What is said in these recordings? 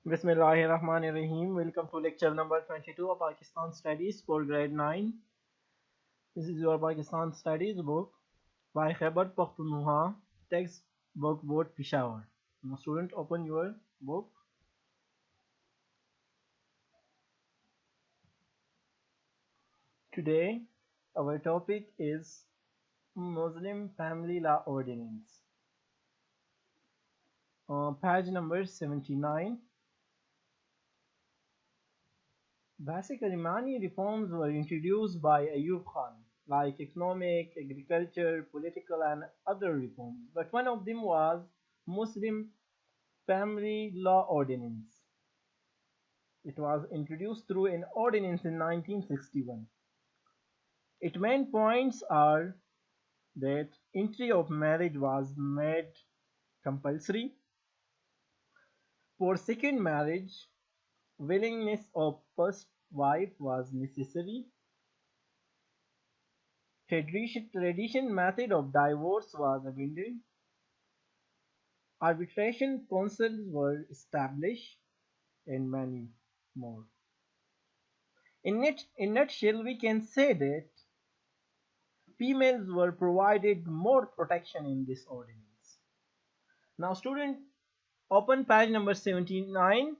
Bismillahirrahmanirrahim. Welcome to lecture number 22 of Pakistan Studies for grade 9. This is your Pakistan Studies book by Khyber Pakhtunkhwa, textbook board Peshawar. Now student, open your book. Today our topic is Muslim Family Law Ordinance. Page number 79. Basically, many reforms were introduced by Ayub Khan, like economic, agriculture, political, and other reforms. But one of them was Muslim Family Law Ordinance. It was introduced through an ordinance in 1961. Its main points are that entry of marriage was made compulsory. For second marriage, willingness of first wife was necessary. Tradition method of divorce was abandoned. Arbitration councils were established, and many more. In nutshell, we can say that females were provided more protection in this ordinance. Now, student, open page number 79.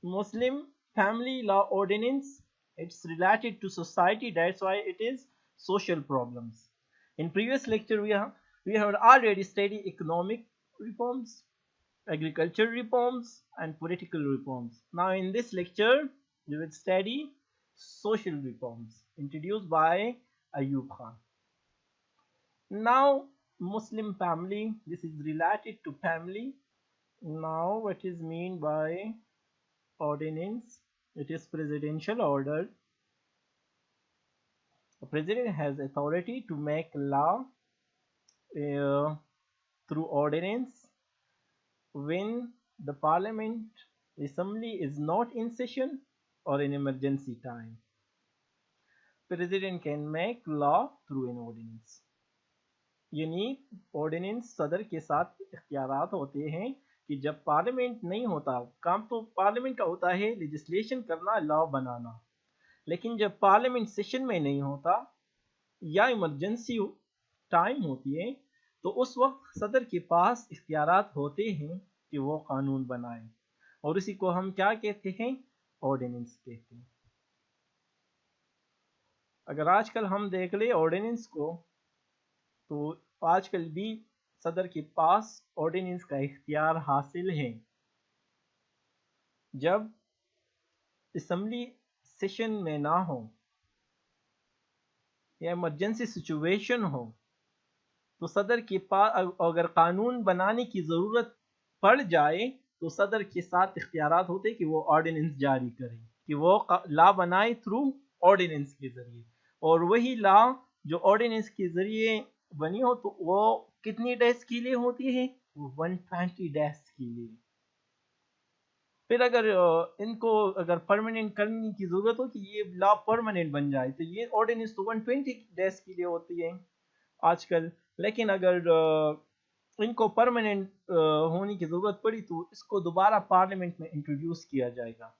Muslim Family Law Ordinance. It's related to society. That's why it is social problems. In previous lecture, we have already studied economic reforms, agricultural reforms, and political reforms. Now, in this lecture, we will study social reforms introduced by Ayub Khan. Now, Muslim family. This is related to family. Now, what is mean by ordinance? It is presidential order. The president has authority to make law through ordinance when the parliament assembly is not in session or in emergency time. President can make law through an ordinance. यानी ordinance सदर के साथ इख्तियारात होते हैं कि जब parliament नहीं होता, काम तो पार्लियामेंट का होता है लेजिस्लेशन करना, लॉ बनाना, लेकिन जब पार्लियामेंट सेशन में नहीं होता या इमरजेंसी टाइम होती है तो उस वक्त सदर के पास इख्तियारात होते हैं कि वो कानून बनाए, और इसी को हम क्या कहते हैं? ऑर्डिनेंस कहते हैं। अगर आजकल हम देख ले ऑर्डिनेंस को, तो आजकल भी सदर के पास ऑर्डिनेंस का इख्तियार हासिल है। जब असेंबली सेशन में ना हो या इमरजेंसी सिचुएशन हो तो सदर के पास अगर कानून बनाने की ज़रूरत पड़ जाए तो सदर के साथ इख्तियारात होते कि वो ऑर्डिनेंस जारी करे, कि वो लॉ बनाए थ्रू ऑर्डिनेंस के ज़रिए। और वही लॉ जो ऑर्डिनेंस के ज़रिए बनी हो तो वो कितनी डेज के लिए होती है? 120 डेज के लिए। फिर अगर इनको अगर परमानेंट करने की ज़रूरत हो कि ये लॉ परमानेंट बन जाए तो ये ऑर्डिनेंस तो 120 डेज के लिए होती है आजकल। लेकिन अगर इनको परमानेंट होने की ज़रूरत पड़ी तो इसको दोबारा पार्लियामेंट में इंट्रोड्यूस किया जाएगा।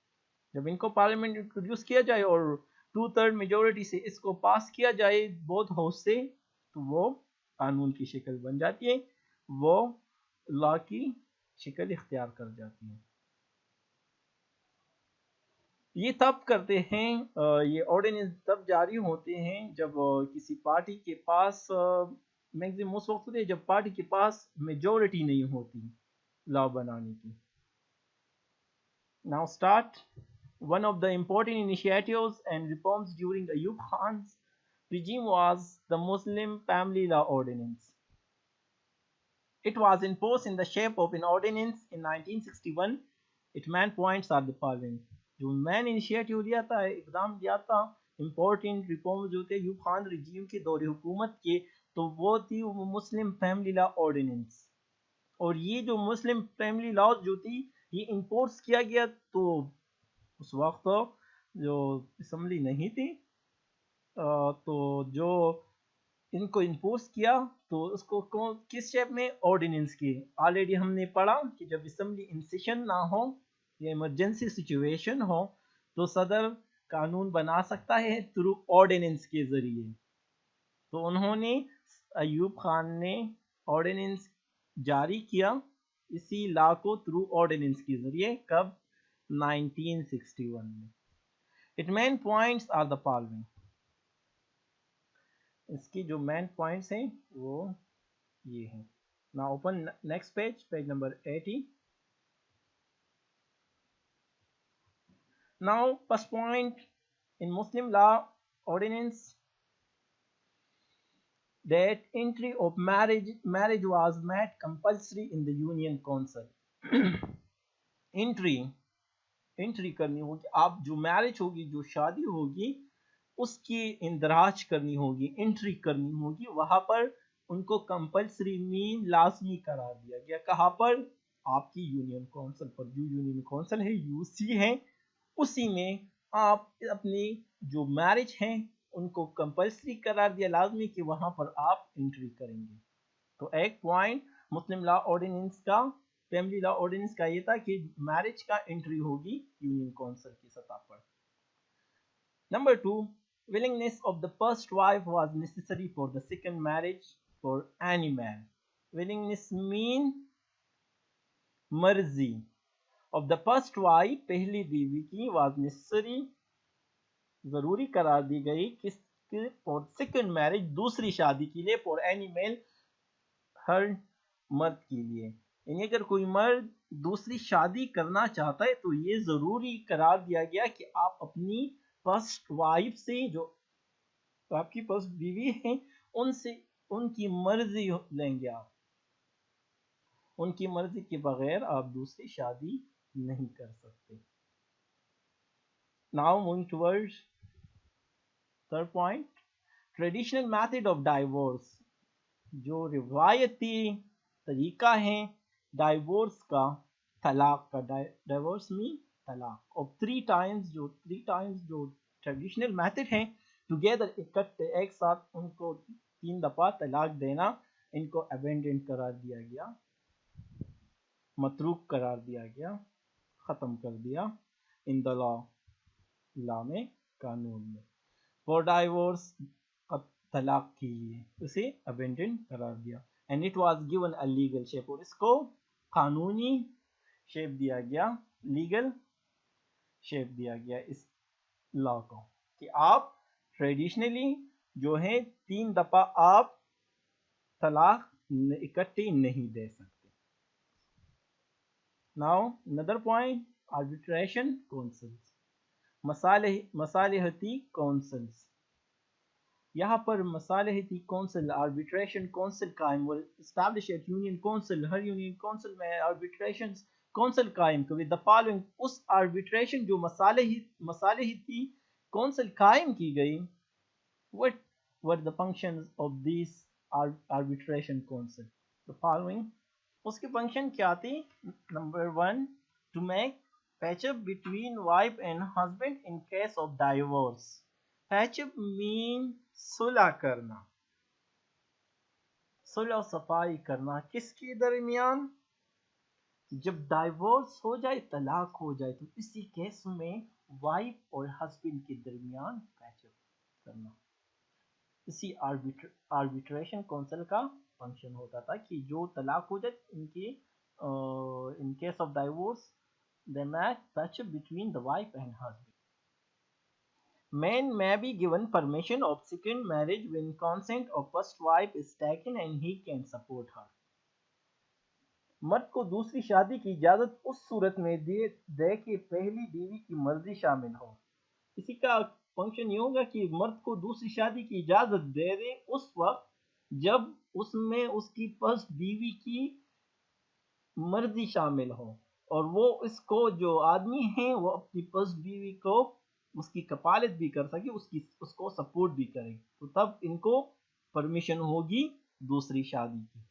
जब इनको पार्लियामेंट इंट्रोड्यूस किया जाए और 2/3 मेजोरिटी से इसको पास किया जाए बोथ हाउस से, तो वो कानून की शक्ल बन जाती है, वो लॉ की शक्ल इख्तियार कर जाती है। ये तब करते हैं, ये ऑर्डिनेंस तब जारी होते हैं जब किसी पार्टी के पास मैक्सिमम उस वक्त होते हैं जब पार्टी के पास मेजोरिटी नहीं होती लॉ बनाने की। Now start. One of the important initiatives and reforms during Ayub Khan's regime was the Muslim Family Law Ordinance. It was enforced in the shape of an ordinance in 1961. Its main points are the following. जो man initiative लिया था, इकदाम लिया था, important reform जो थे अयूब खान रजीम के दौरे हुकूमत के, तो वो थी मुस्लिम फैमिली लॉ ऑर्डिनेंस। और ये जो मुस्लिम फैमिली लॉ जो थी ये इम्पोर्ट किया गया, तो उस वक्त जो असम्बली नहीं थी, तो जो इनको इम्पोज किया तो उसको किस शेप में? ऑर्डिनेंस की। ऑलरेडी हमने पढ़ा कि जब असम्बली इन सेशन ना हो या इमरजेंसी सिचुएशन हो तो सदर कानून बना सकता है थ्रू ऑर्डिनेंस के जरिए। तो उन्होंने अयूब खान ने ऑर्डिनेंस जारी किया इसी लॉ को थ्रू ऑर्डिनेंस के जरिए, कब? 1961 में। It main points are the following, इसकी जो मेन पॉइंट्स हैं वो ये हैं। Now open next page, page number 80। Now, first point, in Muslim law ordinance that entry of marriage was made compulsory in the Union Council. Entry करनी होगी, आप जो मैरिज होगी, जो शादी होगी, उसकी इंदराज करनी होगी, एंट्री करनी होगी, वहां पर उनको कंपल्सरी मीन लाजमी करार दिया गया। कहाँ पर? आपकी यूनियन काउंसिल पर। जो यूनियन काउंसिल है यूसी है, उसी में आप अपनी जो मैरिज हैं उनको कंपल्सरी करार दिया, लाजमी कि वहां पर आप एंट्री करेंगे। तो एक पॉइंट मुस्लिम लॉ ऑर्डिनेंस का, फैमिली लॉ ऑर्डिनेंस का ये था कि मैरिज का एंट्री होगी यूनियन काउंसिल की सतह पर। Number 2, willingness of the first wife was necessary for the second marriage for any man. willingness mean मर्जी of the first wife, पहली बीवी की, was necessary, जरूरी करार दी गई किसके? for second marriage, दूसरी शादी के लिए, for any male, हर मर्द के लिए। यानी अगर कोई मर्द दूसरी शादी करना चाहता है तो ये जरूरी करार दिया गया कि आप अपनी फर्स्ट वाइफ से, जो आपकी फर्स्ट बीवी है, उनसे उनकी मर्जी लेंगे आप, उनकी मर्जी के बगैर आप दूसरी शादी नहीं कर सकते। Now moving towards third point, traditional method of divorce, जो रिवायती तरीका है डाइवोर्स का, तलाक का, डाइवोर्स मीन तलाक ऑफ 3 टाइम्स, जो 3 टाइम्स जो ट्रेडिशनल मेथड है, टुगेदर, इकट्ठे एक साथ उनको 3 दफा तलाक देना, इनको अबेंडन करार दिया गया, मतरूक करार दिया गया, खत्म कर दिया इन द लॉ में, कानून में। फॉर डाइवोर्स, तलाक के लिए उसे अबेंडन करार दिया। And it was given a legal shape, और इसको कानूनी शेप दिया गया, लीगल शेप दिया गया इस लॉ को, कि आप ट्रेडिशनली जो है 3 दफा आप तलाक इकट्ठी नहीं दे सकते। Now another point, arbitration councils, मसालहती काउंसिल्स। यहाँ पर मसालहती काउंसिल, आर्बिट्रेशन काउंसिल कायम, एस्टैब्लिश एट यूनियन काउंसिल, हर यूनियन काउंसिल में आर्बिट्रेशन काउंसिल कायम कर विद द फॉलोइंग, उस आर्बिट्रेशन जो मसालहती काउंसिल कायम की गई, what were the functions of this arbitration council, the following, उसके फंक्शन क्या थी? Number 1, to make patch up between wife and husband in case of divorce. Patch up mean सुलह करना, सुलह सफाई करना, किसके दरमियान? जब डाइवोर्स हो जाए, तलाक हो जाए, तो इसी केस में वाइफ और हस्बैंड के दरमियान पैचअप करना, इसी आर्बिट्रेशन काउंसिल का फंक्शन होता था कि जो तलाक हो जाए, इनकी इन case of divorce they make patch-up between the wife and husband. Man may be given permission of second marriage when consent of first wife is taken and he can support her. मर्द को दूसरी शादी की इजाजत उस सूरत में दे कि पहली बीवी की मर्जी शामिल हो। इसी का फंक्शन ये होगा कि मर्द को दूसरी शादी की इजाजत दे दे उस वक्त जब उसमें उसकी फर्स्ट बीवी की मर्जी शामिल हो, और वो इसको, जो आदमी है, वो अपनी फर्स्ट बीवी को उसकी कपालत भी कर सके, उसको सपोर्ट भी करे, तो तब इनको परमिशन होगी दूसरी शादी की।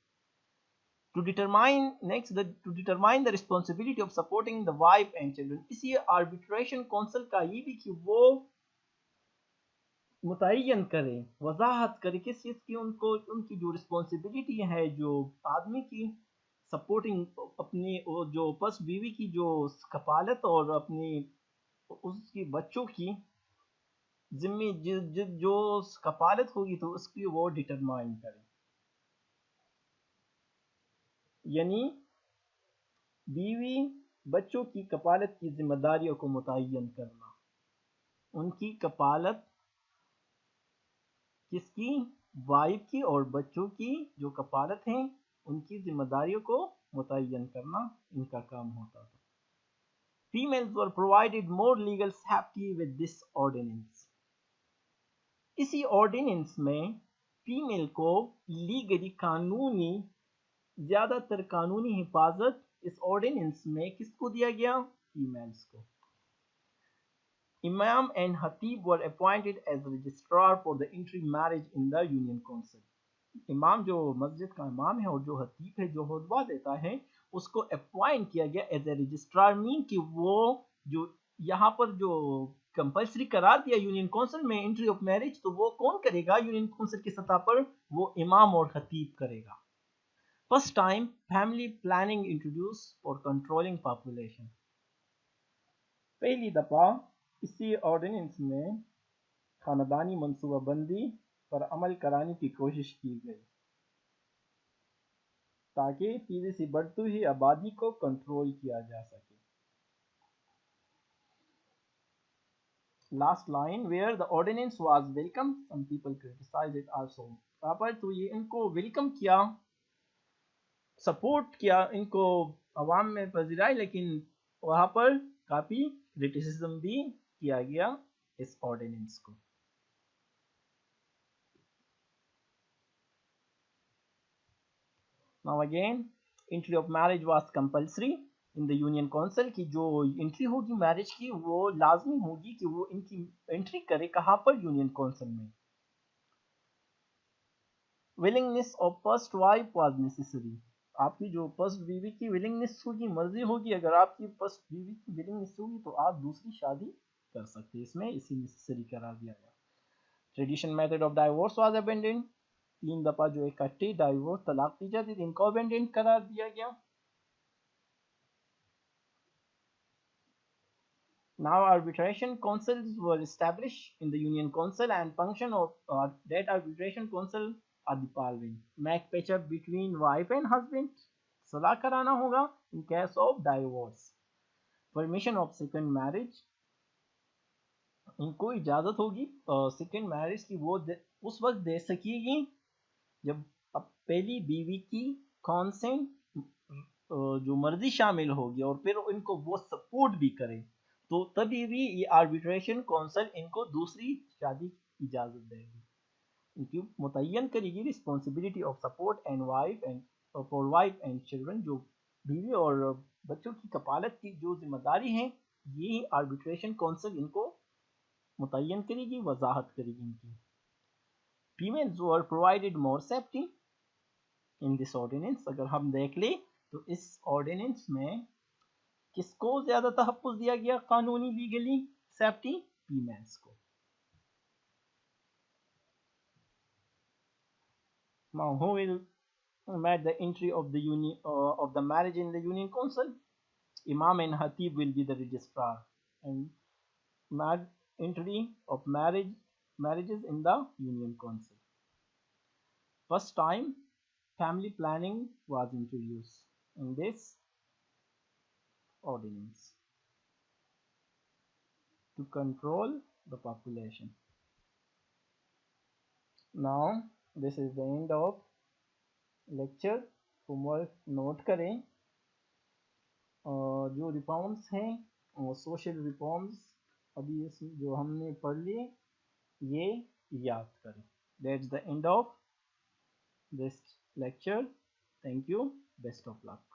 To determine the responsibility of supporting the wife and children, इसी आर्बिट्रेशन काउंसिल का ये भी कि वो मुतय्यन करे, वजाहत करे किस चीज की उनको, उनकी जो रिस्पॉन्सिबिलिटी है जो आदमी की, सपोर्टिंग अपनी जो फर्स्ट बीवी की जो कफालत और अपनी उसकी बच्चों की जिम्मे जो कफालत होगी तो उसकी वो डिटरमाइन करें, यानी बीवी बच्चों की कफालत की जिम्मेदारियों को मुतय्यन करना, उनकी कफालत किसकी, वाइफ की, और बच्चों की जो कफालत हैं उनकी जिम्मेदारियों को मुतय्यन करना इनका काम होता था। Females were provided more legal safety with this ordinance. इसी ऑर्डिनेंस में फीमेल को लीगली कानूनी ज्यादातर कानूनी हिफाजत इस ऑर्डिनेंस में किसको दिया गया, फीमेल्स को। Imam and Hatib were appointed as registrar for the entry marriage in the Union Council. इमाम जो मस्जिद का इमाम है और जो हतीब है जो खुतबा देता है उसको अपॉइंट किया गया एज ए रजिस्ट्रार, मीन कि वो जो यहाँ पर जो कंपल्सरी करार दिया यूनियन काउंसिल में एंट्री ऑफ मैरिज, तो वो कौन करेगा यूनियन काउंसिल की सतह पर, वो इमाम और खतीब करेगा। First time family planning introduce for controlling population. पहली दफा इसी ऑर्डिनेंस में खानदानी मनसूबाबंदी पर अमल कराने की कोशिश की गई ताकि तेजी से बढ़ती हुई आबादी को कंट्रोल किया जा सके। Last line, where the ordinance was welcome some people criticise it also. यहाँ पर तो ये इनको वेलकम किया, सपोर्ट किया, इनको अवाम में पजीराई, लेकिन वहाँ पर काफ़ी क्रिटिसिज्म भी किया गया इस ऑर्डिनेंस को। Now again, entry of marriage was compulsory in the Union Council की जो एंट्री होगी मैरिज की वो लाजमी होगी कि वो इनकी एंट्री करे कहाँ पर, यूनियन काउंसिल में। Willingness of first wife was necessary. आपकी जो फर्स्ट बीवी की विलिंगनेस होगी, मर्जी होगी, अगर आपकी फर्स्ट बीवी की विलिंगनेस होगी तो आप दूसरी शादी कर सकते हैं, इसमें इसी नेसेसरी करार दिया गया। Tradition method of divorce was abandoned. 3 दफा जो इकट्ठी डाइवोर्स तलाक दी जाती थी इनको अबेंडेंड करार दिया गया। Now arbitration councils were established in the Union Council and function of that arbitration council are the following: make patch up between wife and husband, सलाह कराना होगा in case of divorce, permission of second marriage, इनको इजाजत होगी second marriage की वो उस वक्त दे सकेगी जब अब पहली बीवी की कॉन्सेंट जो मर्जी शामिल होगी और फिर इनको वो सपोर्ट भी करे, तो तभी भी ये आर्बिट्रेशन काउंसिल इनको दूसरी शादी की इजाजत देगी, इनकी मुतय्यन करेगी responsibility of support and wife and for wife and children, जो बीवी और बच्चों की कफालत की जो जिम्मेदारी है ये आर्बिट्रेशन काउंसिल इनको मुतय्यन करेगी, वजाहत करेगी इनकी। Females were provided more safety in this ordinance. अगर हम देख ले तो इस ऑर्डिनेंस में किसको ज्यादा तहफ्फुज़ दिया गया कानूनी लीगली सेफ्टी, फीमेल्स को। Now who will make the entry of the of the marriage in the Union Council? Imam and Hatib will be the registrar and entry of marriages in the Union Council. First time family planning was introduced in this ordinance to control the population. Now this is the end of lecture। Homework note करें, जो reforms हैं social reforms अभी जो हमने पढ़ लिए ये याद करें। That's the end of this lecture. Thank you. Best of luck.